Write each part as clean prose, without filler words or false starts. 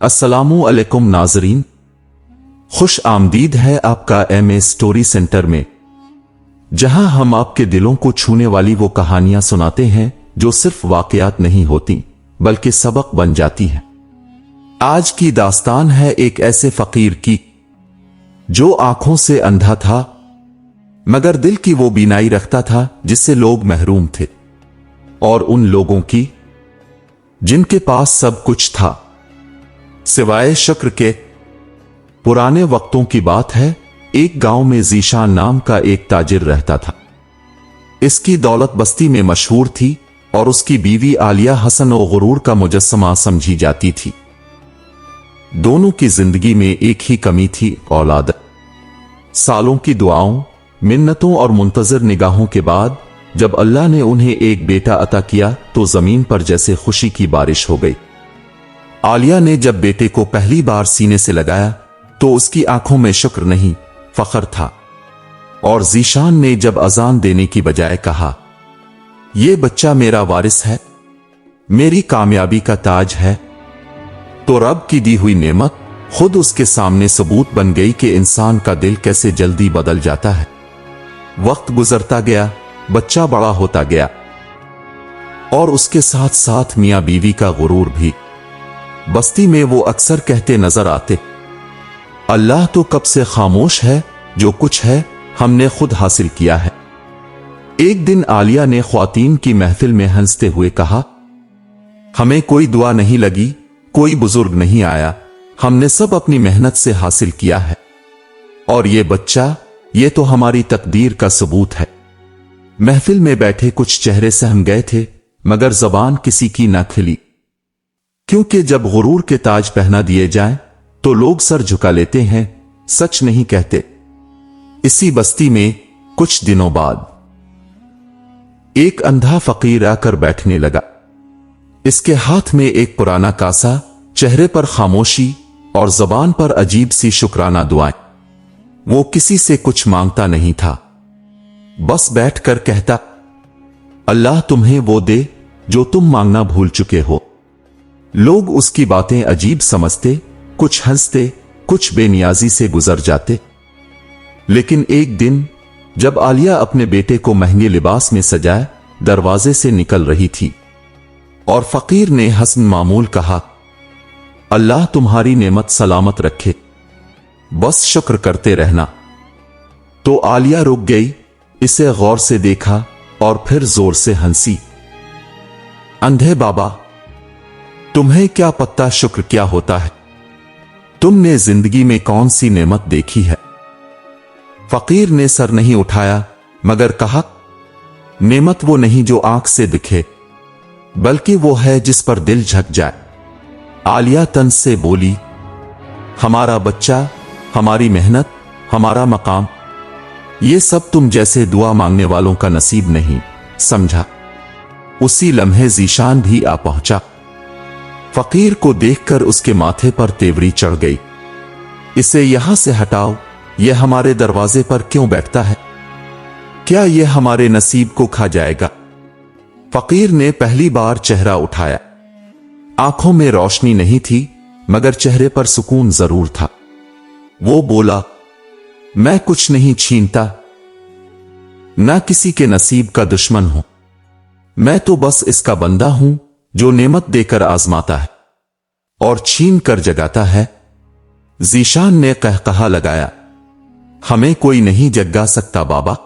अस्सलामु अलैकुम नाजरीन, खुश आमदीद है आपका एमए स्टोरी सेंटर में, जहां हम आपके दिलों को छूने वाली वो कहानियां सुनाते हैं जो सिर्फ वाकयात नहीं होती बल्कि सबक बन जाती हैं। आज की दास्तान है एक ऐसे फकीर की जो आंखों से अंधा था मगर दिल की वो बीनाई रखता था जिससे लोग महरूम थे, और उन लोगों की जिनके पास सब कुछ था सिवाय शुक्र के। पुराने वक्तों की बात है, एक गांव में ज़ीशान नाम का एक ताजिर रहता था। इसकी दौलत बस्ती में मशहूर थी और उसकी बीवी आलिया हसन और गुरूर का मुजस्समा समझी जाती थी। दोनों की जिंदगी में एक ही कमी थी, औलाद। सालों की दुआओं, मिन्नतों और मुंतजर निगाहों के बाद जब अल्लाह ने उन्हें एक बेटा अता किया तो जमीन पर जैसे खुशी की बारिश हो गई। आलिया ने जब बेटे को पहली बार सीने से लगाया तो उसकी आंखों में शुक्र नहीं फख्र था, और ज़ीशान ने जब अजान देने की बजाय कहा, यह बच्चा मेरा वारिस है, मेरी कामयाबी का ताज है, तो रब की दी हुई नेमत खुद उसके सामने सबूत बन गई कि इंसान का दिल कैसे जल्दी बदल जाता है। वक्त गुजरता गया, बच्चा बड़ा होता गया और उसके साथ साथ मियां बीवी का गुरूर भी। बस्ती में वो अक्सर कहते नजर आते, अल्लाह तो कब से खामोश है, जो कुछ है हमने खुद हासिल किया है। एक दिन आलिया ने ख्वातीन की महफिल में हंसते हुए कहा, हमें कोई दुआ नहीं लगी, कोई बुजुर्ग नहीं आया, हमने सब अपनी मेहनत से हासिल किया है, और ये बच्चा, ये तो हमारी तकदीर का सबूत है। महफिल में बैठे कुछ चेहरे सहम गए थे मगर जबान किसी की न खिली, क्योंकि जब गुरूर के ताज पहना दिए जाएं तो लोग सर झुका लेते हैं, सच नहीं कहते। इसी बस्ती में कुछ दिनों बाद एक अंधा फकीर आकर बैठने लगा। इसके हाथ में एक पुराना कासा, चेहरे पर खामोशी और जबान पर अजीब सी शुक्राना दुआएं। वो किसी से कुछ मांगता नहीं था, बस बैठकर कहता, अल्लाह तुम्हें वो दे जो तुम मांगना भूल चुके हो। लोग उसकी बातें अजीब समझते, कुछ हंसते, कुछ बेनियाजी से गुजर जाते। लेकिन एक दिन जब आलिया अपने बेटे को महंगे लिबास में सजाए दरवाजे से निकल रही थी और फकीर ने हसन मामूल कहा, अल्लाह तुम्हारी नेमत सलामत रखे, बस शुक्र करते रहना, तो आलिया रुक गई, इसे गौर से देखा और फिर जोर से हंसी। अंधे बाबा, तुम्हें क्या पता शुक्र क्या होता है? तुमने जिंदगी में कौन सी नेमत देखी है? फकीर ने सर नहीं उठाया मगर कहा, नेमत वो नहीं जो आंख से दिखे, बल्कि वो है जिस पर दिल झक जाए। आलिया तन से बोली, हमारा बच्चा, हमारी मेहनत, हमारा मकाम, ये सब तुम जैसे दुआ मांगने वालों का नसीब नहीं, समझा। उसी लम्हे ज़ीशान भी आ पहुंचा। फकीर को देखकर उसके माथे पर तेवरी चढ़ गई। इसे यहां से हटाओ, यह हमारे दरवाजे पर क्यों बैठता है? क्या यह हमारे नसीब को खा जाएगा? फकीर ने पहली बार चेहरा उठाया। आंखों में रोशनी नहीं थी मगर चेहरे पर सुकून जरूर था। वो बोला, मैं कुछ नहीं छीनता, ना किसी के नसीब का दुश्मन हूं, मैं तो बस इसका बंदा हूं जो नेमत देकर आजमाता है और छीन कर जगाता है। ज़ीशान ने कहकहा लगाया, हमें कोई नहीं जगा सकता बाबा,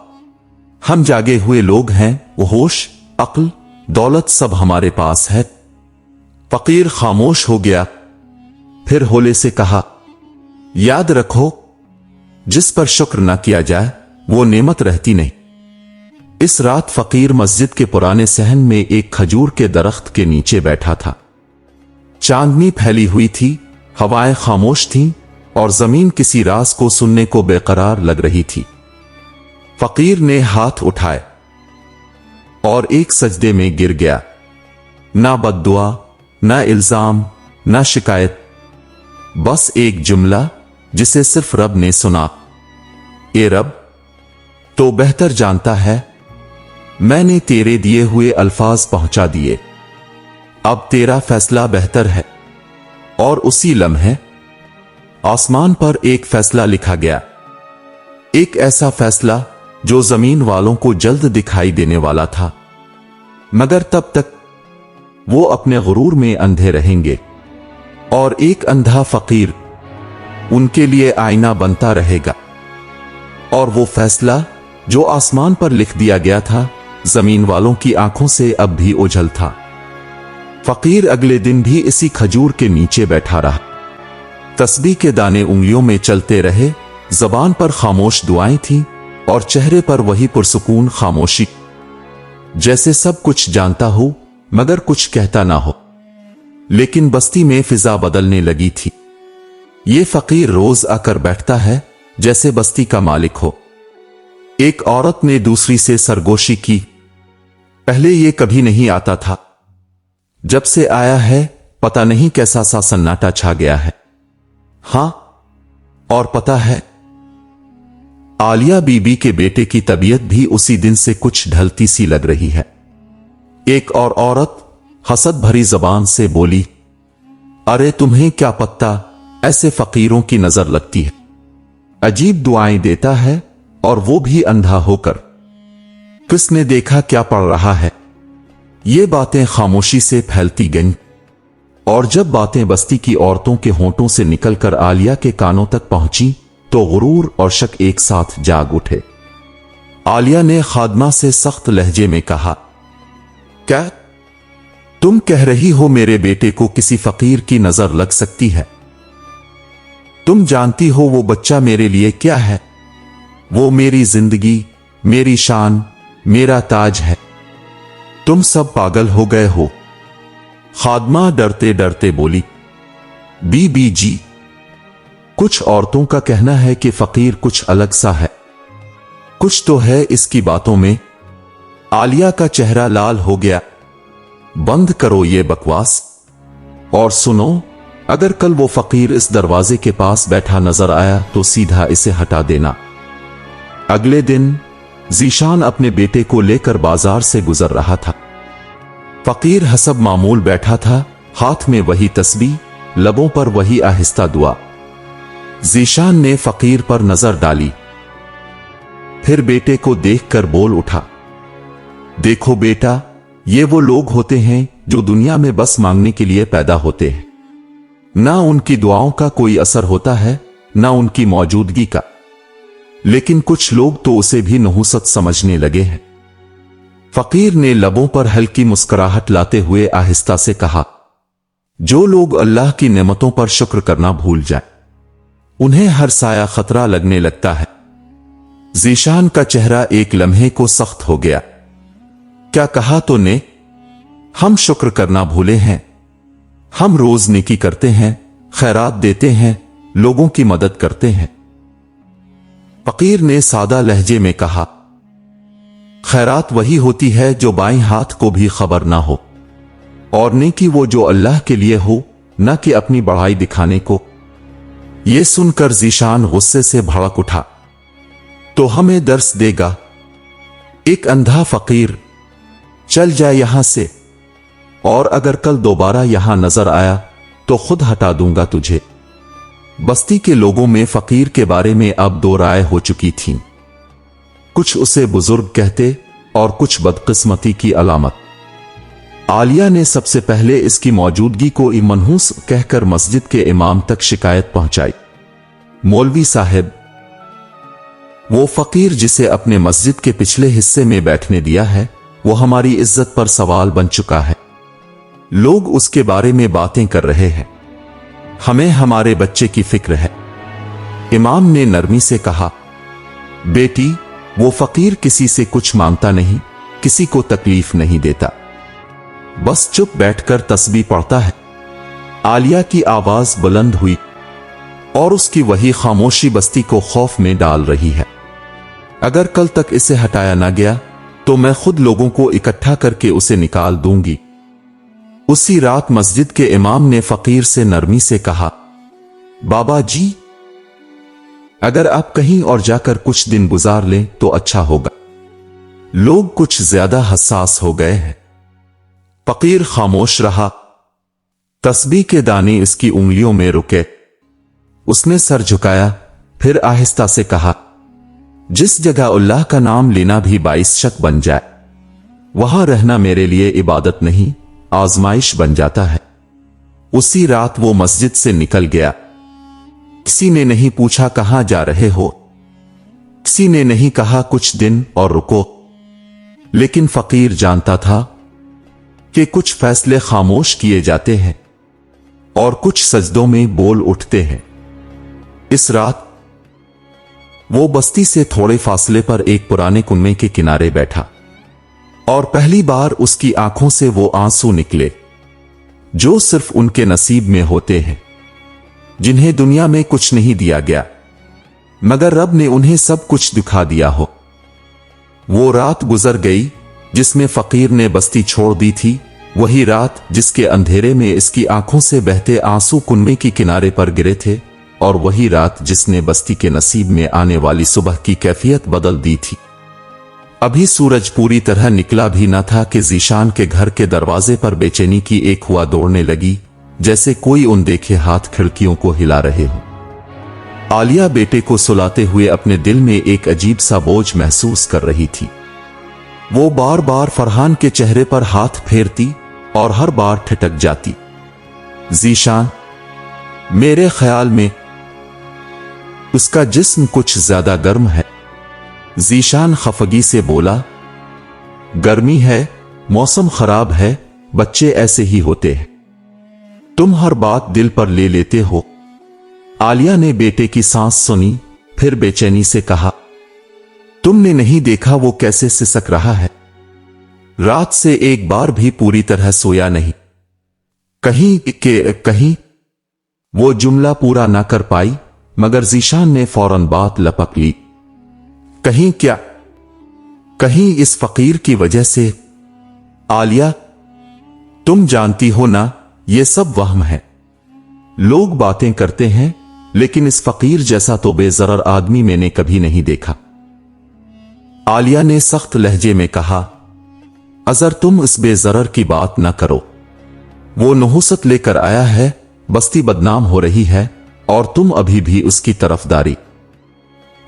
हम जागे हुए लोग हैं, वो होश, अक्ल, दौलत सब हमारे पास है। फकीर खामोश हो गया, फिर होले से कहा, याद रखो, जिस पर शुक्र न किया जाए वो नेमत रहती नहीं। इस रात फकीर मस्जिद के पुराने सहन में एक खजूर के दरख्त के नीचे बैठा था। चांदनी फैली हुई थी, हवाएं खामोश थीं और जमीन किसी राज को सुनने को बेकरार लग रही थी। फकीर ने हाथ उठाए और एक सजदे में गिर गया। ना बद्दुआ, ना इल्जाम, ना शिकायत, बस एक जुमला जिसे सिर्फ रब ने सुना, ए रब, तो बेहतर जानता है, मैंने तेरे दिए हुए अल्फाज पहुंचा दिए, अब तेरा फैसला बेहतर है। और उसी लम्हे आसमान पर एक फैसला लिखा गया, एक ऐसा फैसला जो जमीन वालों को जल्द दिखाई देने वाला था, मगर तब तक वो अपने गुरूर में अंधे रहेंगे और एक अंधा फकीर उनके लिए आईना बनता रहेगा। और वो फैसला जो आसमान पर लिख दिया गया था, जमीन वालों की आंखों से अब भी ओझल था। फकीर अगले दिन भी इसी खजूर के नीचे बैठा रहा। तस्बीह के दाने उंगलियों में चलते रहे, जबान पर खामोश दुआएं थीं और चेहरे पर वही पुरसुकून खामोशी, जैसे सब कुछ जानता हो मगर कुछ कहता ना हो। लेकिन बस्ती में फिजा बदलने लगी थी। ये फकीर रोज आकर बैठता है जैसे बस्ती का मालिक हो। एक औरत ने दूसरी से सरगोशी की, पहले ये कभी नहीं आता था, जब से आया है पता नहीं कैसा सा सन्नाटा छा गया है। हां, और पता है, आलिया बीबी के बेटे की तबीयत भी उसी दिन से कुछ ढलती सी लग रही है। एक और औरत हसद भरी जबान से बोली, अरे तुम्हें क्या पता, ऐसे फकीरों की नजर लगती है, अजीब दुआएं देता है और वो भी अंधा होकर। किसने देखा क्या पढ़ रहा है। ये बातें खामोशी से फैलती गईं और जब बातें बस्ती की औरतों के होंठों से निकलकर आलिया के कानों तक पहुंची तो गुरूर और शक एक साथ जाग उठे। आलिया ने खादमा से सख्त लहजे में कहा, क्या तुम कह रही हो मेरे बेटे को किसी फकीर की नजर लग सकती है? तुम जानती हो वो बच्चा मेरे लिए क्या है? वो मेरी जिंदगी, मेरी शान, मेरा ताज है। तुम सब पागल हो गए हो। खादमा डरते डरते बोली, बीबी जी, कुछ औरतों का कहना है कि फकीर कुछ अलग सा है, कुछ तो है इसकी बातों में। आलिया का चेहरा लाल हो गया। बंद करो ये बकवास और सुनो, अगर कल वो फकीर इस दरवाजे के पास बैठा नजर आया तो सीधा इसे हटा देना। अगले दिन जीशान अपने बेटे को लेकर बाजार से गुजर रहा था। फकीर हसब मामूल बैठा था, हाथ में वही तस्बीह, लबों पर वही आहिस्ता दुआ। जीशान ने फकीर पर नजर डाली, फिर बेटे को देखकर बोल उठा, देखो बेटा, ये वो लोग होते हैं जो दुनिया में बस मांगने के लिए पैदा होते हैं। ना उनकी दुआओं का कोई असर होता है, ना उनकी मौजूदगी का। लेकिन कुछ लोग तो उसे भी नहुसत समझने लगे हैं। फकीर ने लबों पर हल्की मुस्कुराहट लाते हुए आहिस्ता से कहा, जो लोग अल्लाह की नेमतों पर शुक्र करना भूल जाए, उन्हें हर साया खतरा लगने लगता है। जीशान का चेहरा एक लम्हे को सख्त हो गया। क्या कहा तो ने? हम शुक्र करना भूले हैं। हम रोज नेकी करते हैं, खैरात देते हैं, लोगों की मदद करते हैं। फकीर ने सादा लहजे में कहा, खैरात वही होती है जो बाएं हाथ को भी खबर ना हो, और नेकी वो जो अल्लाह के लिए हो, न कि अपनी बढ़ाई दिखाने को। यह सुनकर जीशान गुस्से से भड़क उठा, तो हमें दर्स देगा? एक अंधा फकीर, चल जाए यहां से, और अगर कल दोबारा यहां नजर आया तो खुद हटा दूंगा तुझे। बस्ती के लोगों में फकीर के बारे में अब दो राय हो चुकी थीं। कुछ उसे बुजुर्ग कहते और कुछ बदकिस्मती की अलामत। आलिया ने सबसे पहले इसकी मौजूदगी को मनहूस कहकर मस्जिद के इमाम तक शिकायत पहुंचाई। मौलवी साहब, वो फकीर जिसे अपने मस्जिद के पिछले हिस्से में बैठने दिया है, वो हमारी इज्जत पर सवाल बन चुका है। लोग उसके बारे में बातें कर रहे हैं। हमें हमारे बच्चे की फिक्र है। इमाम ने नरमी से कहा, बेटी, वो फकीर किसी से कुछ मांगता नहीं, किसी को तकलीफ नहीं देता, बस चुप बैठकर तस्बीह पढ़ता है। आलिया की आवाज बुलंद हुई और उसकी वही खामोशी बस्ती को खौफ में डाल रही है। अगर कल तक इसे हटाया ना गया तो मैं खुद लोगों को इकट्ठा करके उसे निकाल दूंगी। उसी रात मस्जिद के इमाम ने फकीर से नरमी से कहा, बाबा जी, अगर आप कहीं और जाकर कुछ दिन गुजार लें तो अच्छा होगा। लोग कुछ ज्यादा हसास हो गए हैं। फकीर खामोश रहा। तस्बीह के दाने इसकी उंगलियों में रुके। उसने सर झुकाया, फिर आहिस्ता से कहा, जिस जगह अल्लाह का नाम लेना भी बाइस शक बन जाए, वहां रहना मेरे लिए इबादत नहीं, आजमाइश बन जाता है। उसी रात वो मस्जिद से निकल गया। किसी ने नहीं पूछा कहां जा रहे हो, किसी ने नहीं कहा कुछ दिन और रुको, लेकिन फकीर जानता था कि कुछ फैसले खामोश किए जाते हैं और कुछ सजदों में बोल उठते हैं। इस रात वो बस्ती से थोड़े फासले पर एक पुराने कुएं के किनारे बैठा और पहली बार उसकी आंखों से वो आंसू निकले जो सिर्फ उनके नसीब में होते हैं, जिन्हें दुनिया में कुछ नहीं दिया गया मगर रब ने उन्हें सब कुछ दिखा दिया हो। वो रात गुजर गई जिसमें फकीर ने बस्ती छोड़ दी थी, वही रात जिसके अंधेरे में इसकी आंखों से बहते आंसू कुएं के किनारे पर गिरे थे, और वही रात जिसने बस्ती के नसीब में आने वाली सुबह की कैफियत बदल दी थी। अभी सूरज पूरी तरह निकला भी न था कि ज़ीशान के घर के दरवाजे पर बेचैनी की एक हुआ दौड़ने लगी, जैसे कोई अनदेखे हाथ खिड़कियों को हिला रहे हो। आलिया बेटे को सुलाते हुए अपने दिल में एक अजीब सा बोझ महसूस कर रही थी। वो बार बार फरहान के चेहरे पर हाथ फेरती और हर बार ठिठक जाती। ज़ीशान, मेरे ख्याल में उसका जिस्म कुछ ज्यादा गर्म है। ज़ीशान खफगी से बोला, गर्मी है, मौसम खराब है, बच्चे ऐसे ही होते हैं, तुम हर बात दिल पर ले लेते हो। आलिया ने बेटे की सांस सुनी, फिर बेचैनी से कहा, तुमने नहीं देखा वो कैसे सिसक रहा है? रात से एक बार भी पूरी तरह सोया नहीं। कहीं वो जुमला पूरा ना कर पाई, मगर ज़ीशान ने फौरन बात लपक ली। कहीं क्या? कहीं इस फकीर की वजह से। आलिया, तुम जानती हो ना, ये सब वहम है। लोग बातें करते हैं, लेकिन इस फकीर जैसा तो बेज़रर आदमी मैंने कभी नहीं देखा। आलिया ने सख्त लहजे में कहा, अजर तुम इस बेज़रर की बात न करो। वो नहुसत लेकर आया है, बस्ती बदनाम हो रही है और तुम अभी भी उसकी तरफदारी।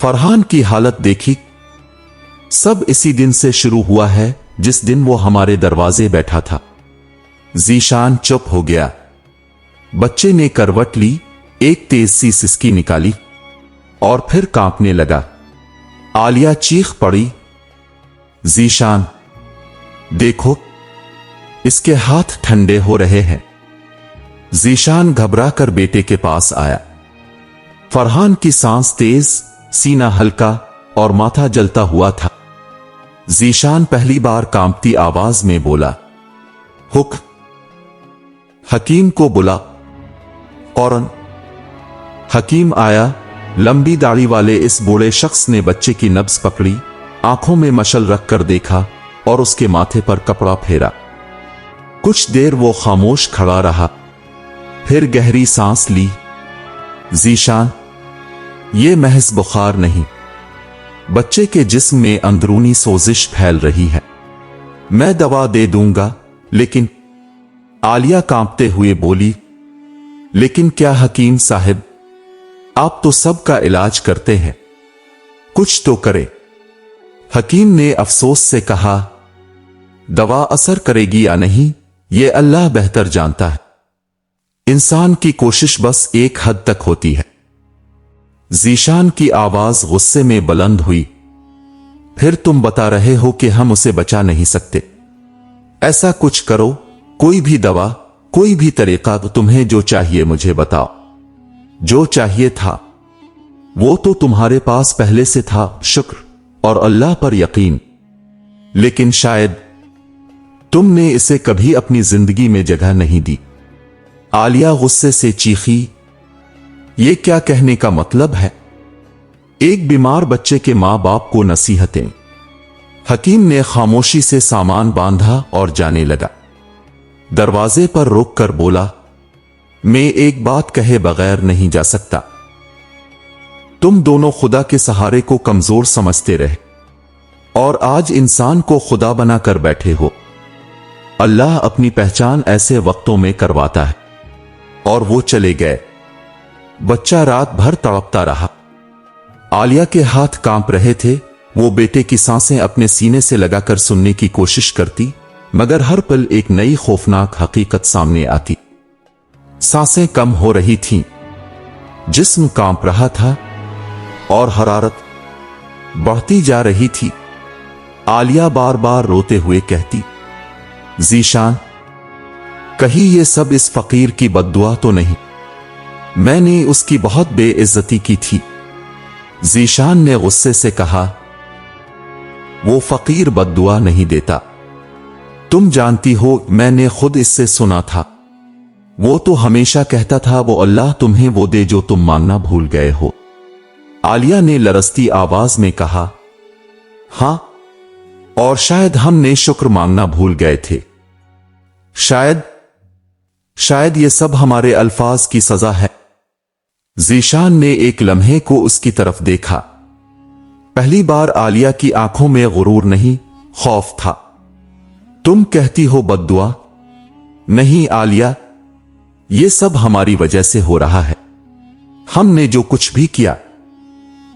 फरहान की हालत देखी, सब इसी दिन से शुरू हुआ है जिस दिन वो हमारे दरवाजे बैठा था। ज़ीशान चुप हो गया। बच्चे ने करवट ली, एक तेज सी सिसकी निकाली और फिर कांपने लगा। आलिया चीख पड़ी, ज़ीशान देखो, इसके हाथ ठंडे हो रहे हैं। ज़ीशान घबरा कर बेटे के पास आया। फरहान की सांस तेज, सीना हल्का और माथा जलता हुआ था। ज़ीशान पहली बार कांपती आवाज में बोला, हकीम को बुला। फौरन हकीम आया। लंबी दाढ़ी वाले इस बूढ़े शख्स ने बच्चे की नब्ज पकड़ी, आंखों में मशल रखकर देखा और उसके माथे पर कपड़ा फेरा। कुछ देर वो खामोश खड़ा रहा, फिर गहरी सांस ली। ज़ीशान, ये महज बुखार नहीं, बच्चे के जिस्म में अंदरूनी सोजिश फैल रही है। मैं दवा दे दूंगा, लेकिन आलिया कांपते हुए बोली, लेकिन क्या हकीम साहब, आप तो सबका इलाज करते हैं, कुछ तो करे। हकीम ने अफसोस से कहा, दवा असर करेगी या नहीं, ये अल्लाह बेहतर जानता है। इंसान की कोशिश बस एक हद तक होती है। ज़ीशान की आवाज गुस्से में बुलंद हुई, फिर तुम बता रहे हो कि हम उसे बचा नहीं सकते। ऐसा कुछ करो, कोई भी दवा, कोई भी तरीका, तुम्हें जो चाहिए मुझे बताओ। जो चाहिए था वो तो तुम्हारे पास पहले से था, शुक्र और अल्लाह पर यकीन, लेकिन शायद तुमने इसे कभी अपनी जिंदगी में जगह नहीं दी। आलिया गुस्से से चीखी, ये क्या कहने का मतलब है? एक बीमार बच्चे के मां बाप को नसीहतें। हकीम ने खामोशी से सामान बांधा और जाने लगा। दरवाजे पर रोक कर बोला, मैं एक बात कहे बगैर नहीं जा सकता। तुम दोनों खुदा के सहारे को कमजोर समझते रहे और आज इंसान को खुदा बनाकर बैठे हो। अल्लाह अपनी पहचान ऐसे वक्तों में करवाता है। और वो चले गए। बच्चा रात भर तड़पता रहा। आलिया के हाथ कांप रहे थे। वो बेटे की सांसें अपने सीने से लगाकर सुनने की कोशिश करती, मगर हर पल एक नई खौफनाक हकीकत सामने आती। सांसें कम हो रही थीं, जिस्म कांप रहा था और हरारत बढ़ती जा रही थी। आलिया बार बार रोते हुए कहती, ज़ीशान, कहीं ये सब इस फकीर की बद्दुआ तो नहीं? मैंने उसकी बहुत बेइज्जती की थी। ज़ीशान ने गुस्से से कहा, वो फकीर बद्दुआ नहीं देता। तुम जानती हो, मैंने खुद इससे सुना था। वो तो हमेशा कहता था, वो अल्लाह तुम्हें वो दे जो तुम मांगना भूल गए हो। आलिया ने लरसती आवाज में कहा, हां, और शायद हमने शुक्र मांगना भूल गए थे। शायद ये सब हमारे अल्फाज की सजा है। ज़ीशान ने एक लम्हे को उसकी तरफ देखा। पहली बार आलिया की आंखों में गुरूर नहीं, खौफ था। तुम कहती हो बद्दुआ? नहीं आलिया, ये सब हमारी वजह से हो रहा है। हमने जो कुछ भी किया,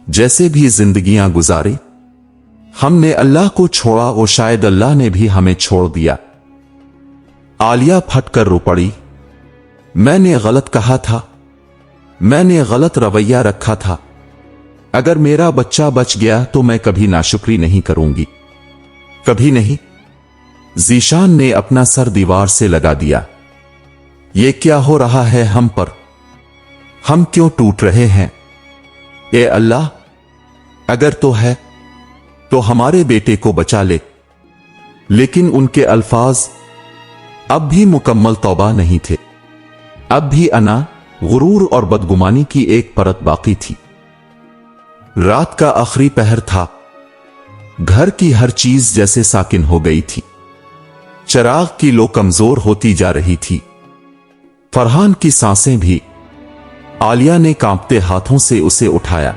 जैसे भी जिंदगियां गुजारी, हमने अल्लाह को छोड़ा और शायद अल्लाह ने भी हमें छोड़ दिया। आलिया फटकर रो पड़ी। मैंने गलत कहा था, मैंने गलत रवैया रखा था। अगर मेरा बच्चा बच गया तो मैं कभी नाशुक्री नहीं करूंगी, कभी नहीं। ज़ीशान ने अपना सर दीवार से लगा दिया। ये क्या हो रहा है हम पर? हम क्यों टूट रहे हैं? ए अल्लाह, अगर तो है तो हमारे बेटे को बचा ले। लेकिन उनके अल्फाज अब भी मुकम्मल तौबा नहीं थे। अब भी अना, गुरूर और बदगुमानी की एक परत बाकी थी। रात का आखिरी पहर था। घर की हर चीज जैसे साकिन हो गई थी। चिराग की लो कमजोर होती जा रही थी। फरहान की सांसें भी। आलिया ने कांपते हाथों से उसे उठाया।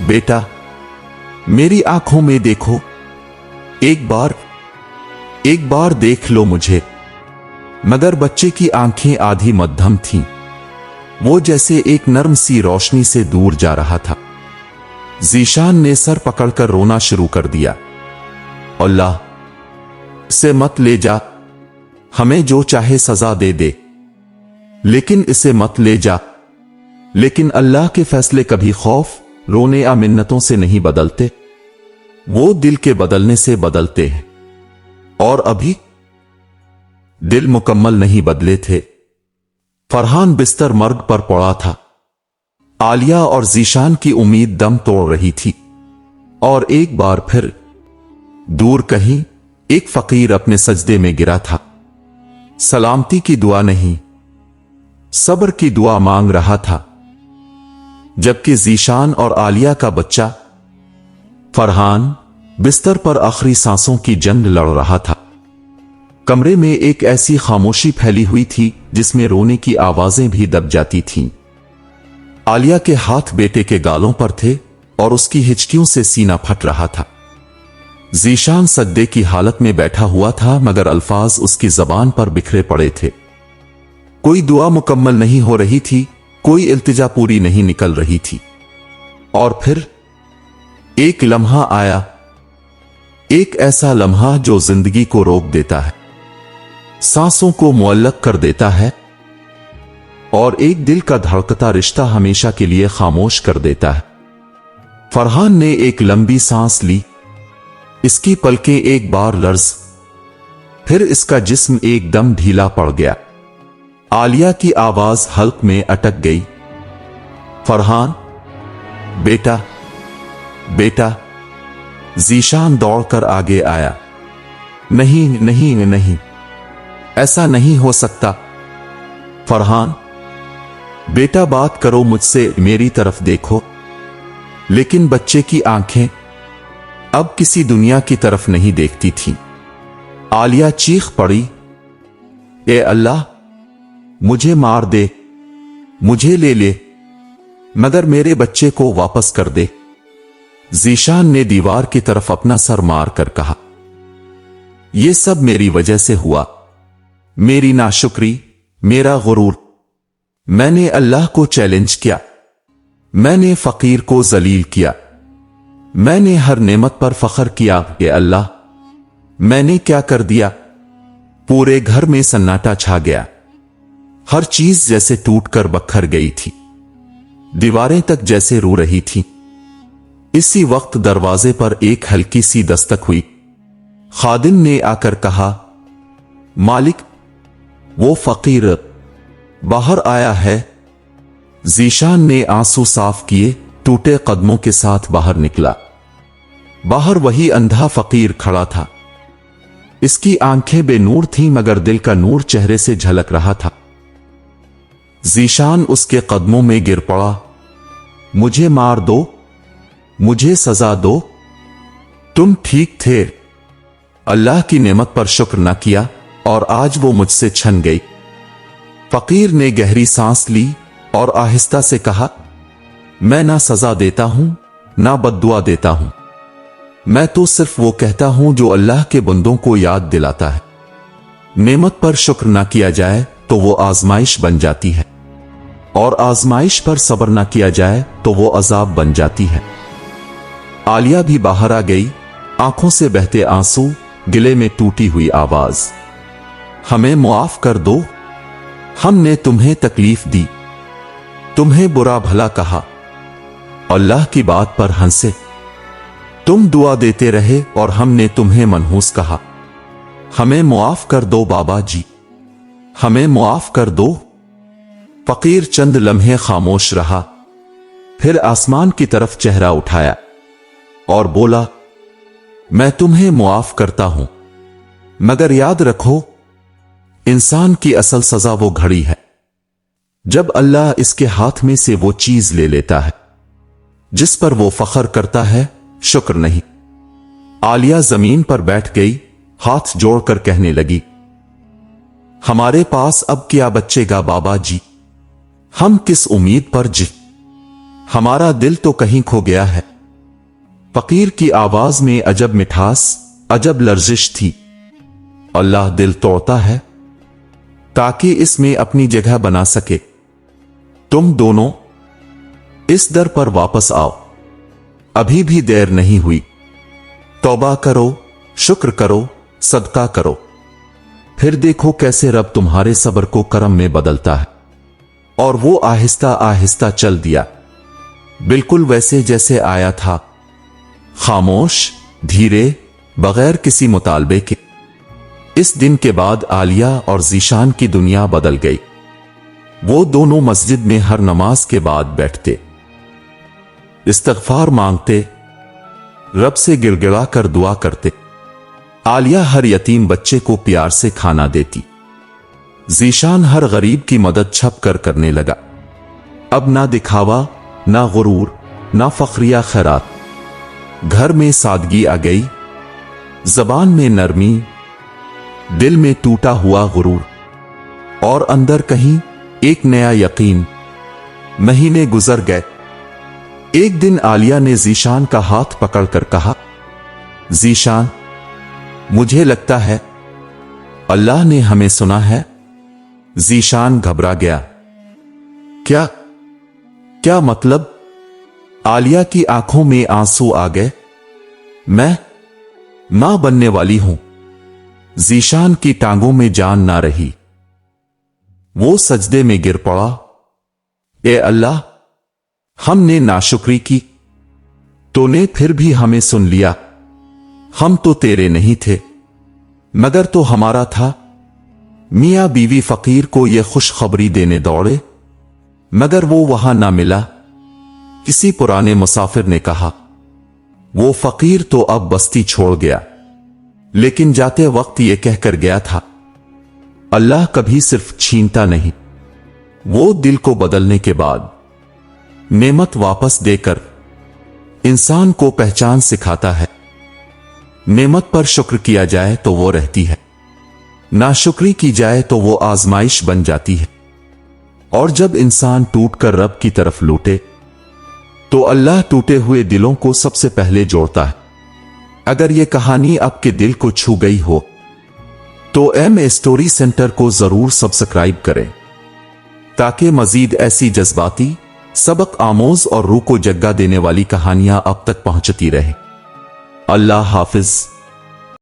बेटा, मेरी आंखों में देखो, एक बार देख लो मुझे। मगर बच्चे की आंखें आधी मध्यम थीं। वो जैसे एक नर्म सी रोशनी से दूर जा रहा था। ज़ीशान ने सर पकड़कर रोना शुरू कर दिया। अल्लाह, इसे मत ले जा। हमें जो चाहे सजा दे दे, लेकिन इसे मत ले जा। लेकिन अल्लाह के फैसले कभी खौफ, रोने या मिन्नतों से नहीं बदलते। वो दिल के बदलने से बदलते हैं। और अभी दिल मुकम्मल नहीं बदले थे। फरहान बिस्तर मर्ग पर पड़ा था। आलिया और ज़ीशान की उम्मीद दम तोड़ रही थी। और एक बार फिर दूर कहीं एक फकीर अपने सजदे में गिरा था। सलामती की दुआ नहीं, सब्र की दुआ मांग रहा था। जबकि ज़ीशान और आलिया का बच्चा फरहान बिस्तर पर आखिरी सांसों की जंग लड़ रहा था। कमरे में एक ऐसी खामोशी फैली हुई थी जिसमें रोने की आवाजें भी दब जाती थीं। आलिया के हाथ बेटे के गालों पर थे और उसकी हिचकियों से सीना फट रहा था। ज़ीशान सजदे की हालत में बैठा हुआ था, मगर अल्फाज उसकी जबान पर बिखरे पड़े थे। कोई दुआ मुकम्मल नहीं हो रही थी, कोई इल्तिजा पूरी नहीं निकल रही थी। और फिर एक लम्हा आया, एक ऐसा लम्हा जो जिंदगी को रोक देता है, सांसों को मुअल्लक कर देता है और एक दिल का धड़कता रिश्ता हमेशा के लिए खामोश कर देता है। फरहान ने एक लंबी सांस ली। इसकी पलकें एक बार लर्ज, फिर इसका जिस्म एकदम ढीला पड़ गया। आलिया की आवाज हल्क में अटक गई। फरहान, बेटा, बेटा। ज़ीशान दौड़कर आगे आया। नहीं नहीं नहीं, ऐसा नहीं हो सकता। फरहान, बेटा, बात करो मुझसे, मेरी तरफ देखो। लेकिन बच्चे की आंखें अब किसी दुनिया की तरफ नहीं देखती थीं। आलिया चीख पड़ी, ए अल्लाह, मुझे मार दे, मुझे ले ले, मगर मेरे बच्चे को वापस कर दे। ज़ीशान ने दीवार की तरफ अपना सर मार कर कहा, यह सब मेरी वजह से हुआ। मेरी नाशुक्री, मेरा गुरूर। मैंने अल्लाह को चैलेंज किया, मैंने फकीर को जलील किया, मैंने हर नेमत पर फख्र किया कि अल्लाह मैंने क्या कर दिया। पूरे घर में सन्नाटा छा गया, हर चीज जैसे टूटकर बखर गई थी, दीवारें तक जैसे रो रही थीं। इसी वक्त दरवाजे पर एक हल्की सी दस्तक हुई। खादिम ने आकर कहा, मालिक, वो फकीर बाहर आया है। जीशान ने आंसू साफ किए, टूटे कदमों के साथ बाहर निकला। बाहर वही अंधा फकीर खड़ा था। इसकी आंखें बेनूर थीं मगर दिल का नूर चेहरे से झलक रहा था। जीशान उसके कदमों में गिर पड़ा। मुझे मार दो, मुझे सजा दो, तुम ठीक थे। अल्लाह की नेमत पर शुक्र न किया और आज वो मुझसे छन गई। फकीर ने गहरी सांस ली और आहिस्ता से कहा, मैं ना सजा देता हूं ना बद्दुआ देता हूं, मैं तो सिर्फ वो कहता हूं जो अल्लाह के बंदों को याद दिलाता है। नेमत पर शुक्र ना किया जाए तो वो आजमाइश बन जाती है, और आजमाइश पर सब्र ना किया जाए तो वो अजाब बन जाती है। आलिया भी बाहर आ गई, आंखों से बहते आंसू, गिले में टूटी हुई आवाज। हमें मुआफ कर दो, हमने तुम्हें तकलीफ दी, तुम्हें बुरा भला कहा, अल्लाह की बात पर हंसे, तुम दुआ देते रहे और हमने तुम्हें मनहूस कहा। हमें मुआफ कर दो बाबा जी, हमें मुआफ कर दो। फकीर चंद लम्हे खामोश रहा, फिर आसमान की तरफ चेहरा उठाया और बोला, मैं तुम्हें मुआफ करता हूं, मगर याद रखो, इंसान की असल सजा वो घड़ी है जब अल्लाह इसके हाथ में से वो चीज ले लेता है जिस पर वो फख्र करता है, शुक्र नहीं। आलिया जमीन पर बैठ गई, हाथ जोड़कर कहने लगी, हमारे पास अब क्या बचेगा बाबा जी, हम किस उम्मीद पर जी, हमारा दिल तो कहीं खो गया है। फकीर की आवाज में अजब मिठास, अजब लर्जिश थी। अल्लाह दिल तोड़ता है ताकि इसमें अपनी जगह बना सके। तुम दोनों इस दर पर वापस आओ, अभी भी देर नहीं हुई। तौबा करो, शुक्र करो, सदका करो, फिर देखो कैसे रब तुम्हारे सब्र को करम में बदलता है। और वो आहिस्ता आहिस्ता चल दिया, बिल्कुल वैसे जैसे आया था, खामोश, धीरे, बगैर किसी मुतालबे के। इस दिन के बाद आलिया और जीशान की दुनिया बदल गई। वो दोनों मस्जिद में हर नमाज के बाद बैठते, इस्तगफार मांगते, रब से गिड़गिड़ा कर दुआ करते। आलिया हर यतीम बच्चे को प्यार से खाना देती, जीशान हर गरीब की मदद छप कर करने लगा। अब ना दिखावा, ना गुरूर, ना फखरिया खैरात। घर में सादगी आ गई, जबान में नरमी, दिल में टूटा हुआ गुरूर, और अंदर कहीं एक नया यकीन। महीने गुजर गए। एक दिन आलिया ने जीशान का हाथ पकड़कर कहा, जीशान, मुझे लगता है अल्लाह ने हमें सुना है। जीशान घबरा गया। क्या क्या मतलब? आलिया की आंखों में आंसू आ गए। मैं मां बनने वाली हूं। जीशान की टांगों में जान ना रही। वो सजदे में गिर पड़ा। ए अल्लाह, हमने नाशुक्री की, तूने फिर भी हमें सुन लिया। हम तो तेरे नहीं थे, मगर तो हमारा था। मियां बीवी फकीर को यह खुशखबरी देने दौड़े, मगर वो वहां ना मिला। किसी पुराने मुसाफिर ने कहा, वो फकीर तो अब बस्ती छोड़ गया, लेकिन जाते वक्त ये कहकर गया था, अल्लाह कभी सिर्फ छीनता नहीं, वो दिल को बदलने के बाद नेमत वापस देकर इंसान को पहचान सिखाता है। नेमत पर शुक्र किया जाए तो वो रहती है, नाशुक्री की जाए तो वो आजमाइश बन जाती है। और जब इंसान टूटकर रब की तरफ लौटे तो अल्लाह टूटे हुए दिलों को सबसे पहले जोड़ता है। अगर ये कहानी आपके दिल को छू गई हो तो एम स्टोरी सेंटर को जरूर सब्सक्राइब करें تاکہ مزید ایسی جذباتی، سبق آموز اور روح کو جگہ دینے والی کہانیاں اب تک پہنچتی رہیں۔ اللہ حافظ۔